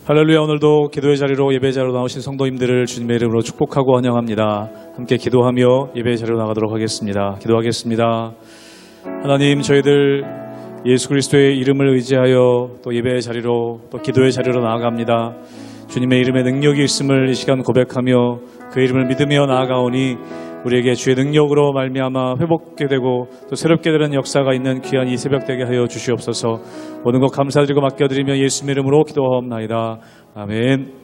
할렐루야. 오늘도 기도의 자리로 예배 자리로 나오신 성도님들을 주님의 이름으로 축복하고 환영합니다. 함께 기도하며 예배 자리로 나가도록 하겠습니다. 기도하겠습니다. 하나님, 저희들 예수 그리스도의 이름을 의지하여 또 예배의 자리로 또 기도의 자리로 나아갑니다. 주님의 이름에 능력이 있음을 이 시간 고백하며 그 이름을 믿으며 나아가오니 우리에게 주의 능력으로 말미암아 회복게 되고 또 새롭게 되는 역사가 있는 귀한 이 새벽 되게 하여 주시옵소서. 모든 것 감사드리고 맡겨드리며 예수님의 이름으로 기도하옵나이다. 아멘.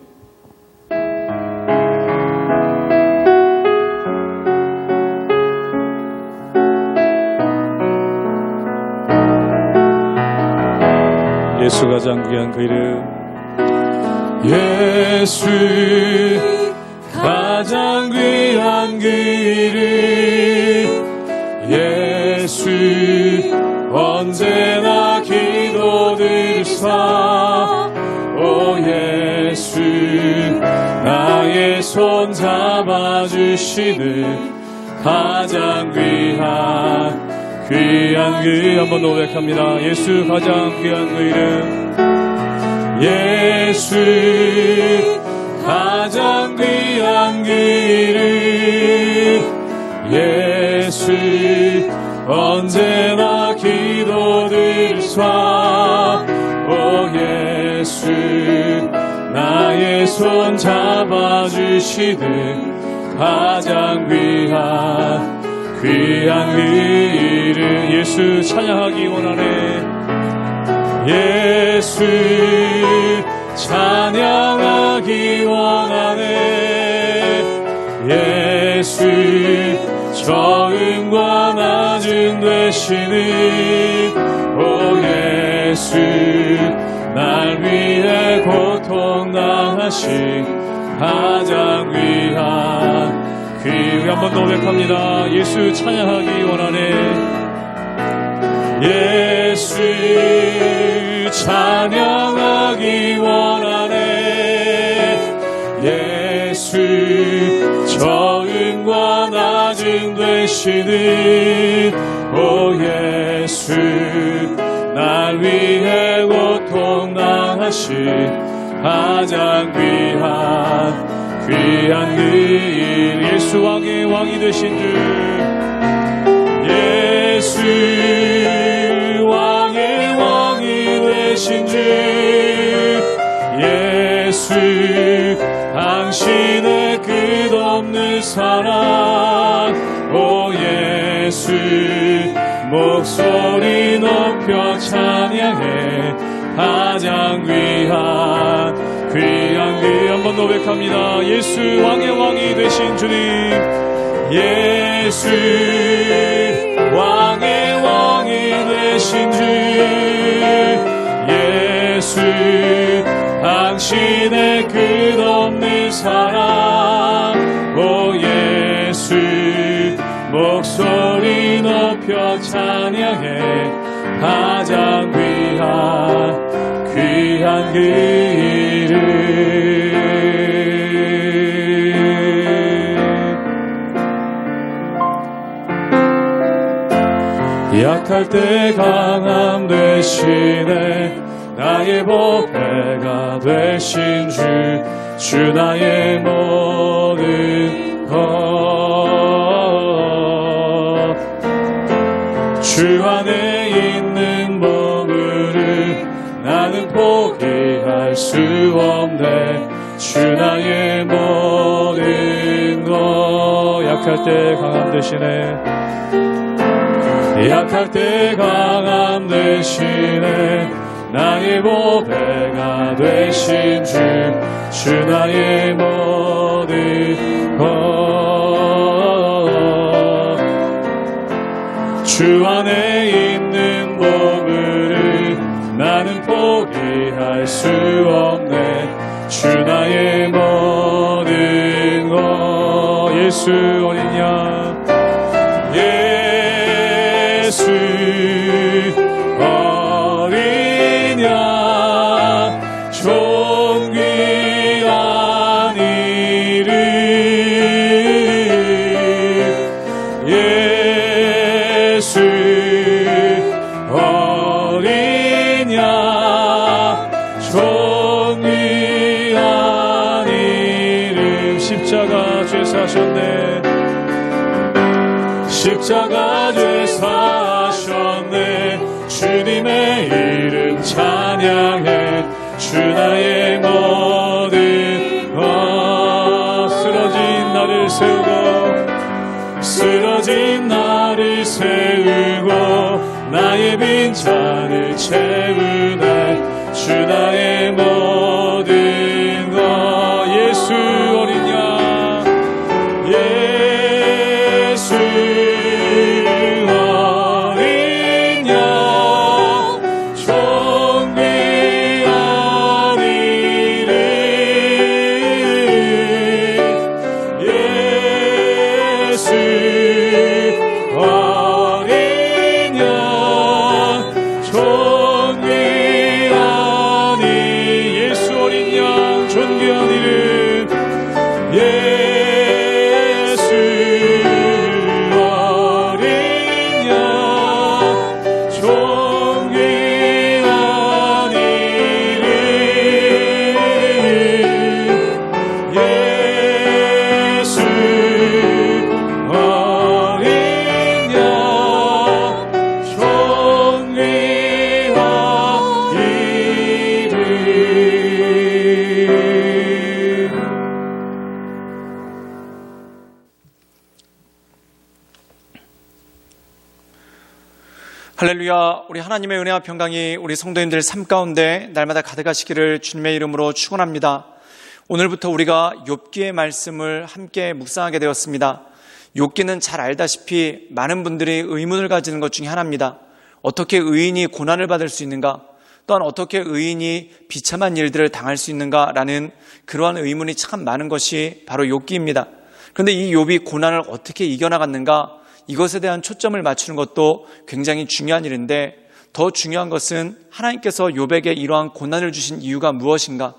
예수 가장 귀한 그 이름, 예수 가장 귀한 그 이름, 예수 언제나 기도드리사. 오 예수 나의 손 잡아주시는 가장 귀한 그 한번 고백합니다. 예수 가장 귀한 그 이름, 예수 가장 귀한 그 이름, 예수 언제나 기도드리사. 오 예수 나의 손 잡아주시는 가장 귀한 그 이름. 예수 찬양하기 원하네. 예수 찬양하기 원하네. 예수 적음과 낮음 되시는 오 예수 날 위해 고통당하신 가장 귀한 그 이름. 한번 더 고백합니다. 예수 찬양하기 원하네. 예수 찬양하기 원하네. 예수 적음과 낮음 되시는 오 예수 날 위해 고통당하신 가장 귀한 그 이름. 예수 왕의 왕이 되신 주, 예수 왕의 왕이 되신 주, 예수 당신의 끝없는 사랑. 오 예수 목소리 높여 찬양해 가장 귀한 한번 고백합니다. 예수 왕의 왕이 되신 주님, 예수 왕의 왕이 되신 주, 예수 당신의 끝없는 사랑. 오 예수 목소리 높여 찬양해 가장 귀한 그 이름. 약할 때 강함 되시네. 나의 보배가 되신 주, 주 나의 모든 것. 주 안에 있는 보물을 나는 포기할 수 없네. 주 나의 모든 것. 약할 때 강함 되시네. 약할 때 강함 되시네. 나의 보배가 되신 주, 주 나의 모든 것. 주 안에 있는 보물을 나는 포기할 수 없네. 주 나의 모든 것. 예수 어린 양, 예수 어린 양 존귀한 이름. 십자가 죄 사셨네. 십자가 죄 사셨네. 주님의 이름 찬양해. 주 나의 모든 것. 쓰러진 나를 세우고, 쓰러진 나를 세우고, 나의 빈잔을 채우네. 주 나의 모든 것. 예수 어린 양, 예수 어린 양, 존귀한 이름. 예수 어린 양, 존귀한 이름. 예수 어린 양, 존귀한 이름. 예수 어린 양, 존귀한 이름. 예수 어린 양, 존귀한 이름. 할렐루야. 우리 하나님의 은혜와 평강이 우리 성도님들 삶 가운데 날마다 가득하시기를 주님의 이름으로 축원합니다. 오늘부터 우리가 욥기의 말씀을 함께 묵상하게 되었습니다. 욥기는 잘 알다시피 많은 분들이 의문을 가지는 것 중에 하나입니다. 어떻게 의인이 고난을 받을 수 있는가? 또한 어떻게 의인이 비참한 일들을 당할 수 있는가라는 그러한 의문이 참 많은 것이 바로 욥기입니다. 그런데 이 욥이 고난을 어떻게 이겨나갔는가? 이것에 대한 초점을 맞추는 것도 굉장히 중요한 일인데, 더 중요한 것은 하나님께서 욥에게 이러한 고난을 주신 이유가 무엇인가,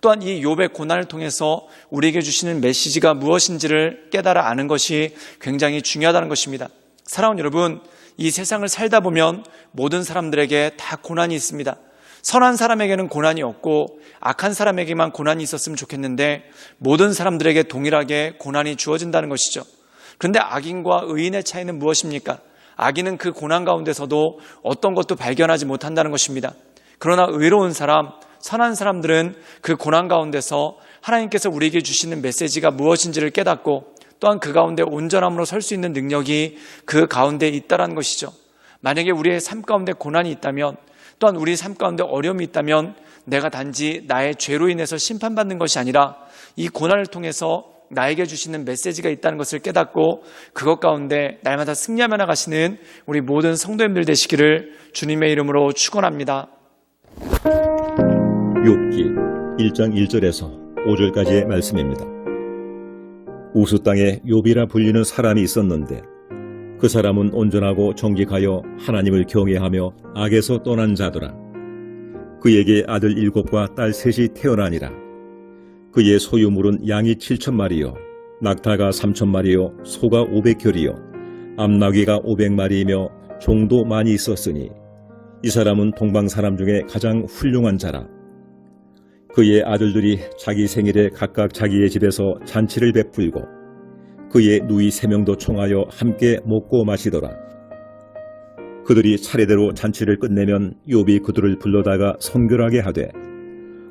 또한 이 욥의 고난을 통해서 우리에게 주시는 메시지가 무엇인지를 깨달아 아는 것이 굉장히 중요하다는 것입니다. 사랑하는 여러분, 이 세상을 살다 보면 모든 사람들에게 다 고난이 있습니다. 선한 사람에게는 고난이 없고 악한 사람에게만 고난이 있었으면 좋겠는데, 모든 사람들에게 동일하게 고난이 주어진다는 것이죠. 그런데 악인과 의인의 차이는 무엇입니까? 악인은 그 고난 가운데서도 어떤 것도 발견하지 못한다는 것입니다. 그러나 의로운 사람, 선한 사람들은 그 고난 가운데서 하나님께서 우리에게 주시는 메시지가 무엇인지를 깨닫고, 또한 그 가운데 온전함으로 설 수 있는 능력이 그 가운데 있다는 것이죠. 만약에 우리의 삶 가운데 고난이 있다면, 또한 우리 삶 가운데 어려움이 있다면, 내가 단지 나의 죄로 인해서 심판받는 것이 아니라 이 고난을 통해서 나에게 주시는 메시지가 있다는 것을 깨닫고 그것 가운데 날마다 승리하며 나가시는 우리 모든 성도님들 되시기를 주님의 이름으로 축원합니다. 욥기 1장 1절에서 5절까지의 말씀입니다. 우스 땅에 욥이라 불리는 사람이 있었는데, 그 사람은 온전하고 정직하여 하나님을 경외하며 악에서 떠난 자더라. 그에게 아들 7과 딸 3이 태어나니라. 그의 소유물은 양이 7,000마리요, 낙타가 3,000마리요, 소가 500켤이요, 암나귀가 500마리이며 종도 많이 있었으니 이 사람은 동방 사람 중에 가장 훌륭한 자라. 그의 아들들이 자기 생일에 각각 자기의 집에서 잔치를 베풀고 그의 누이 3명도 총하여 함께 먹고 마시더라. 그들이 차례대로 잔치를 끝내면 욥이 그들을 불러다가 선결하게 하되,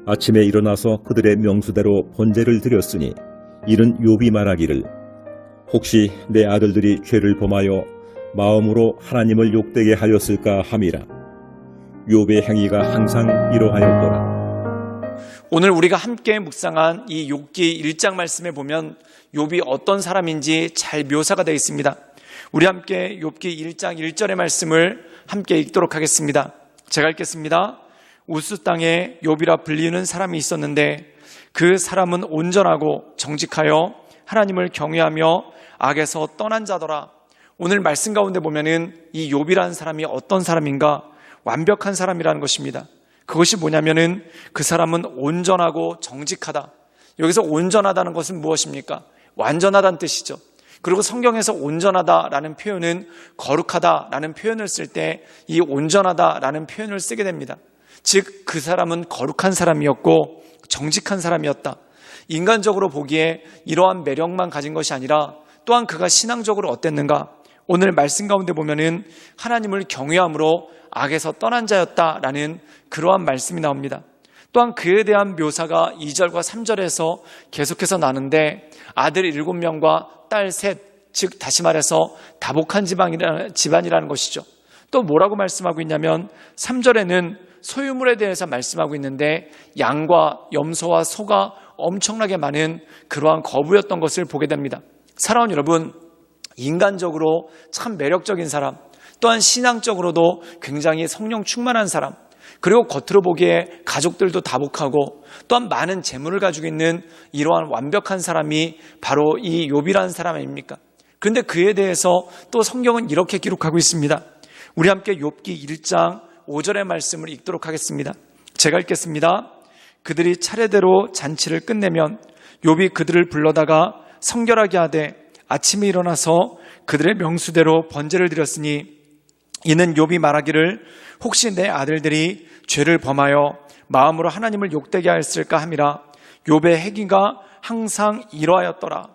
아침에 일어나서 그들의 명수대로 번제를 드렸으니 이는 욥이 말하기를, 혹시 내 아들들이 죄를 범하여 마음으로 하나님을 욕되게 하였을까 함이라. 욥의 행위가 항상 이러하였더라. 오늘 우리가 함께 묵상한 이 욥기 1장 말씀에 보면 욥이 어떤 사람인지 잘 묘사가 되어 있습니다. 우리 함께 욥기 1장 1절의 말씀을 함께 읽도록 하겠습니다. 제가 읽겠습니다. 우스 땅에 욥이라 불리는 사람이 있었는데, 그 사람은 온전하고 정직하여 하나님을 경외하며 악에서 떠난 자더라. 오늘 말씀 가운데 보면은 이 욥이라는 사람이 어떤 사람인가? 완벽한 사람이라는 것입니다. 그것이 뭐냐면은 그 사람은 온전하고 정직하다. 여기서 온전하다는 것은 무엇입니까? 완전하다는 뜻이죠. 그리고 성경에서 온전하다라는 표현은 거룩하다라는 표현을 쓸 때 이 온전하다라는 표현을 쓰게 됩니다. 즉 그 사람은 거룩한 사람이었고 정직한 사람이었다. 인간적으로 보기에 이러한 매력만 가진 것이 아니라 또한 그가 신앙적으로 어땠는가? 오늘 말씀 가운데 보면은 하나님을 경외함으로 악에서 떠난 자였다라는 그러한 말씀이 나옵니다. 또한 그에 대한 묘사가 2절과 3절에서 계속해서 나는데 아들 7명과 딸 셋, 즉 다시 말해서 다복한 집안이라는 것이죠. 또 뭐라고 말씀하고 있냐면 3절에는 소유물에 대해서 말씀하고 있는데 양과 염소와 소가 엄청나게 많은 그러한 거부였던 것을 보게 됩니다. 사랑하는 여러분, 인간적으로 참 매력적인 사람, 또한 신앙적으로도 굉장히 성령 충만한 사람, 그리고 겉으로 보기에 가족들도 다복하고 또한 많은 재물을 가지고 있는 이러한 완벽한 사람이 바로 이 욥이라는 사람 아닙니까? 그런데 그에 대해서 또 성경은 이렇게 기록하고 있습니다. 우리 함께 욥기 1장 5절의 말씀을 읽도록 하겠습니다. 제가 읽겠습니다. 그들이 차례대로 잔치를 끝내면 욥이 그들을 불러다가 성결하게 하되 아침에 일어나서 그들의 명수대로 번제를 드렸으니 이는 욥이 말하기를 혹시 내 아들들이 죄를 범하여 마음으로 하나님을 욕되게 하였을까 함이라. 욥의 행위가 항상 이러하였더라.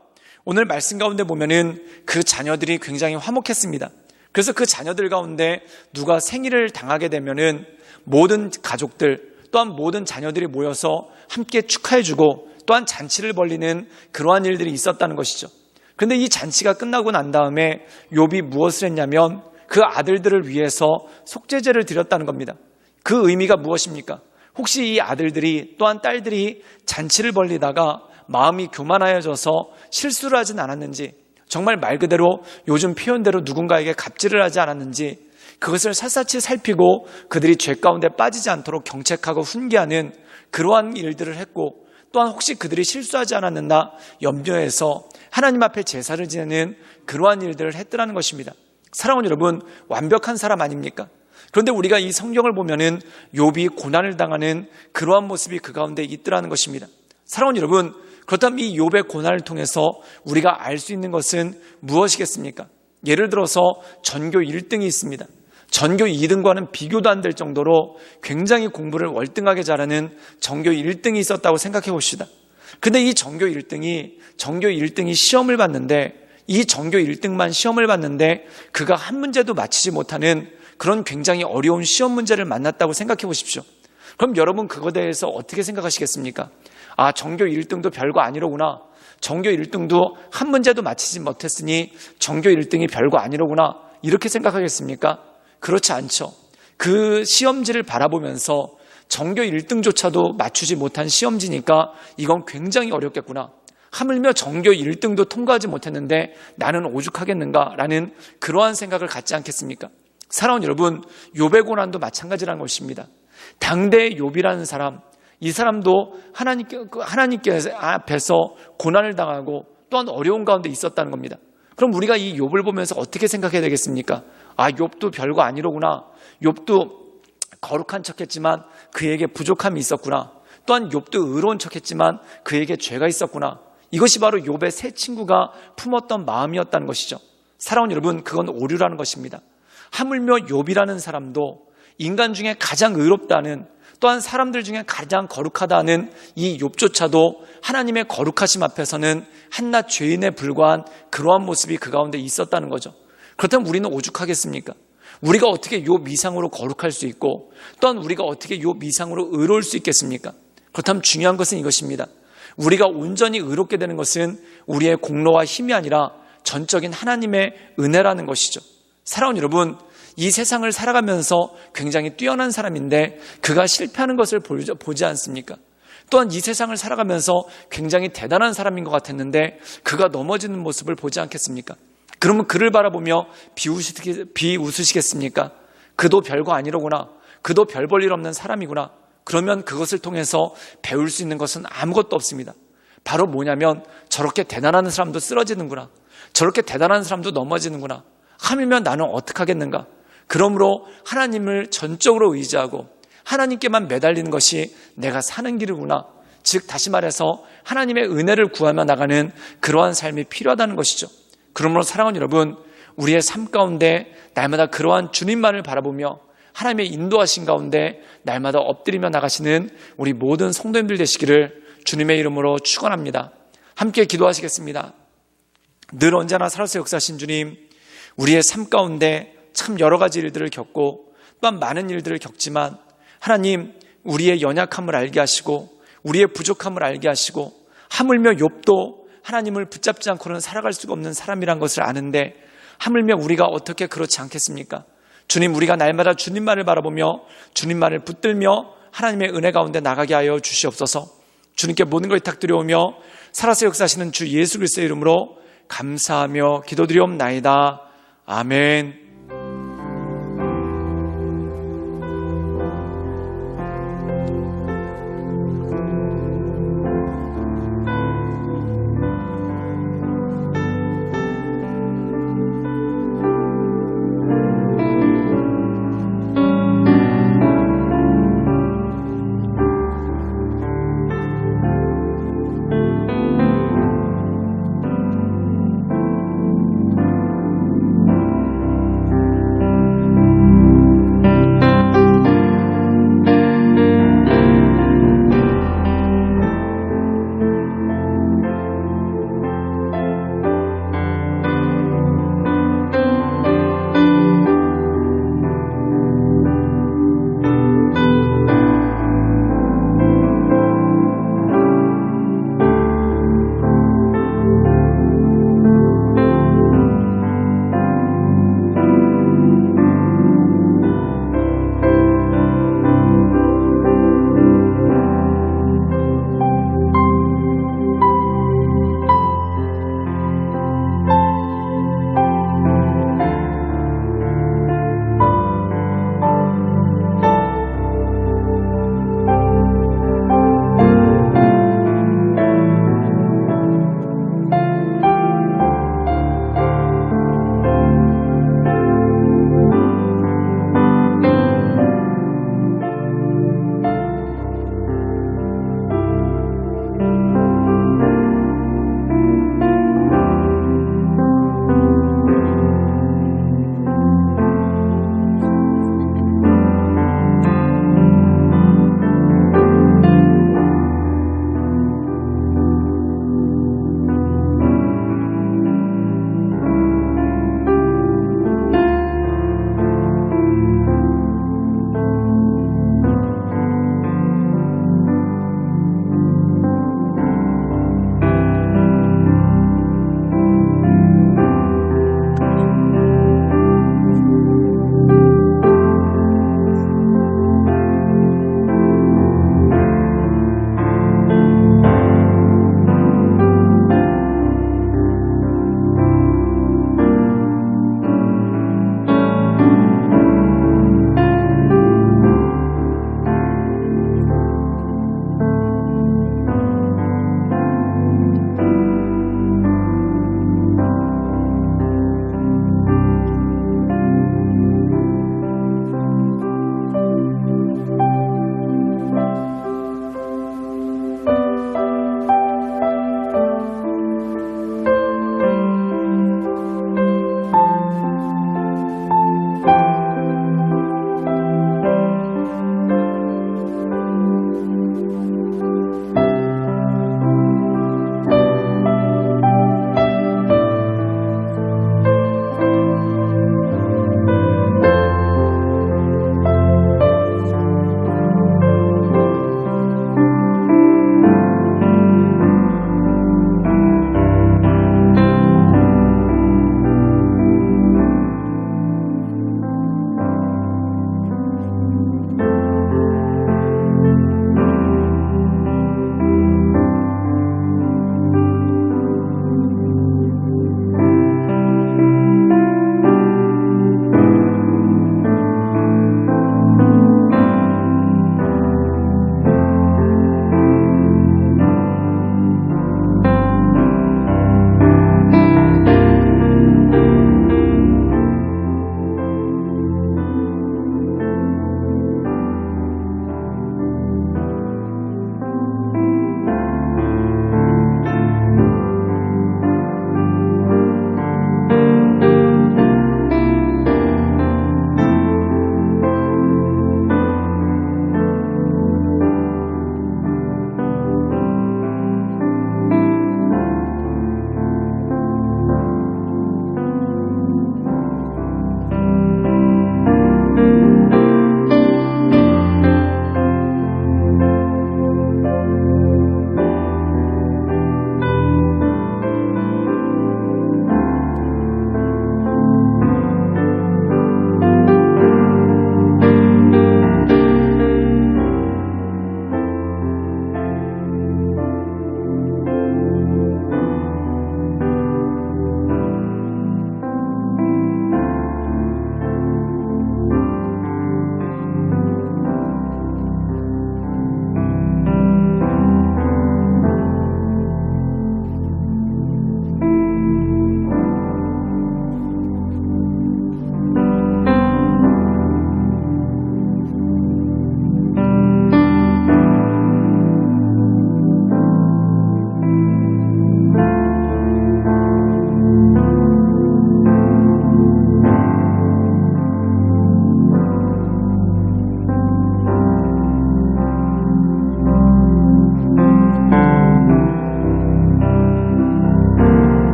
오늘 말씀 가운데 보면은 그 자녀들이 굉장히 화목했습니다. 그래서 그 자녀들 가운데 누가 생일을 당하게 되면은 모든 가족들 또한 모든 자녀들이 모여서 함께 축하해주고 또한 잔치를 벌리는 그러한 일들이 있었다는 것이죠. 그런데 이 잔치가 끝나고 난 다음에 욥이 무엇을 했냐면 그 아들들을 위해서 속죄제를 드렸다는 겁니다. 그 의미가 무엇입니까? 혹시 이 아들들이 또한 딸들이 잔치를 벌리다가 마음이 교만하여져서 실수를 하진 않았는지, 정말 말 그대로 요즘 표현대로 누군가에게 갑질을 하지 않았는지 그것을 샅샅이 살피고 그들이 죄 가운데 빠지지 않도록 경책하고 훈계하는 그러한 일들을 했고, 또한 혹시 그들이 실수하지 않았는가 염려해서 하나님 앞에 제사를 지내는 그러한 일들을 했더라는 것입니다. 사랑하는 여러분, 완벽한 사람 아닙니까? 그런데 우리가 이 성경을 보면은 욥이 고난을 당하는 그러한 모습이 그 가운데 있더라는 것입니다. 사랑하는 여러분, 그렇다면 이 욥의 고난을 통해서 우리가 알 수 있는 것은 무엇이겠습니까? 예를 들어서 전교 1등이 있습니다. 전교 2등과는 비교도 안 될 정도로 굉장히 공부를 월등하게 잘하는 전교 1등이 있었다고 생각해 봅시다. 근데 이 전교 1등이 시험을 봤는데, 이 전교 1등만 시험을 봤는데 그가 한 문제도 맞히지 못하는 그런 굉장히 어려운 시험 문제를 만났다고 생각해 보십시오. 그럼 여러분 그거에 대해서 어떻게 생각하시겠습니까? 아, 전교 1등도 별거 아니로구나. 전교 1등도 한 문제도 맞히지 못했으니 전교 1등이 별거 아니로구나. 이렇게 생각하겠습니까? 그렇지 않죠. 그 시험지를 바라보면서 전교 1등조차도 맞추지 못한 시험지니까 이건 굉장히 어렵겠구나. 하물며 전교 1등도 통과하지 못했는데 나는 오죽하겠는가라는 그러한 생각을 갖지 않겠습니까? 사랑하는 여러분, 욥의 고난도 마찬가지라는 것입니다. 당대의 욥이라는 사람, 이 사람도 하나님께 앞에서 고난을 당하고 또한 어려운 가운데 있었다는 겁니다. 그럼 우리가 이 욥을 보면서 어떻게 생각해야 되겠습니까? 아, 욥도 별거 아니로구나. 욥도 거룩한 척했지만 그에게 부족함이 있었구나. 또한 욥도 의로운 척했지만 그에게 죄가 있었구나. 이것이 바로 욥의 세 친구가 품었던 마음이었다는 것이죠. 사랑하는 여러분, 그건 오류라는 것입니다. 하물며 욥이라는 사람도 인간 중에 가장 의롭다는, 또한 사람들 중에 가장 거룩하다는 이 욥조차도 하나님의 거룩하심 앞에서는 한낱 죄인에 불과한 그러한 모습이 그 가운데 있었다는 거죠. 그렇다면 우리는 오죽하겠습니까? 우리가 어떻게 욥 이상으로 거룩할 수 있고 또한 우리가 어떻게 욥 이상으로 의로울 수 있겠습니까? 그렇다면 중요한 것은 이것입니다. 우리가 온전히 의롭게 되는 것은 우리의 공로와 힘이 아니라 전적인 하나님의 은혜라는 것이죠. 사랑하는 여러분, 이 세상을 살아가면서 굉장히 뛰어난 사람인데 그가 실패하는 것을 보지 않습니까? 또한 이 세상을 살아가면서 굉장히 대단한 사람인 것 같았는데 그가 넘어지는 모습을 보지 않겠습니까? 그러면 그를 바라보며 비웃으시겠습니까? 그도 별거 아니로구나. 그도 별 볼 일 없는 사람이구나. 그러면 그것을 통해서 배울 수 있는 것은 아무것도 없습니다. 바로 뭐냐면 저렇게 대단한 사람도 쓰러지는구나. 저렇게 대단한 사람도 넘어지는구나. 하물며 나는 어떻게 하겠는가? 그러므로 하나님을 전적으로 의지하고 하나님께만 매달리는 것이 내가 사는 길이구나. 즉 다시 말해서 하나님의 은혜를 구하며 나가는 그러한 삶이 필요하다는 것이죠. 그러므로 사랑하는 여러분, 우리의 삶 가운데 날마다 그러한 주님만을 바라보며 하나님의 인도하신 가운데 날마다 엎드리며 나가시는 우리 모든 성도님들 되시기를 주님의 이름으로 축원합니다. 함께 기도하시겠습니다. 늘 언제나 살아서 역사하신 주님, 우리의 삶 가운데 참 여러 가지 일들을 겪고 또한 많은 일들을 겪지만 하나님, 우리의 연약함을 알게 하시고 우리의 부족함을 알게 하시고 하물며 욥도 하나님을 붙잡지 않고는 살아갈 수가 없는 사람이란 것을 아는데 하물며 우리가 어떻게 그렇지 않겠습니까? 주님, 우리가 날마다 주님만을 바라보며 주님만을 붙들며 하나님의 은혜 가운데 나가게 하여 주시옵소서. 주님께 모든 걸 부탁드려오며 살아서 역사하시는 주 예수 그리스도의 이름으로 감사하며 기도드리옵나이다. 아멘.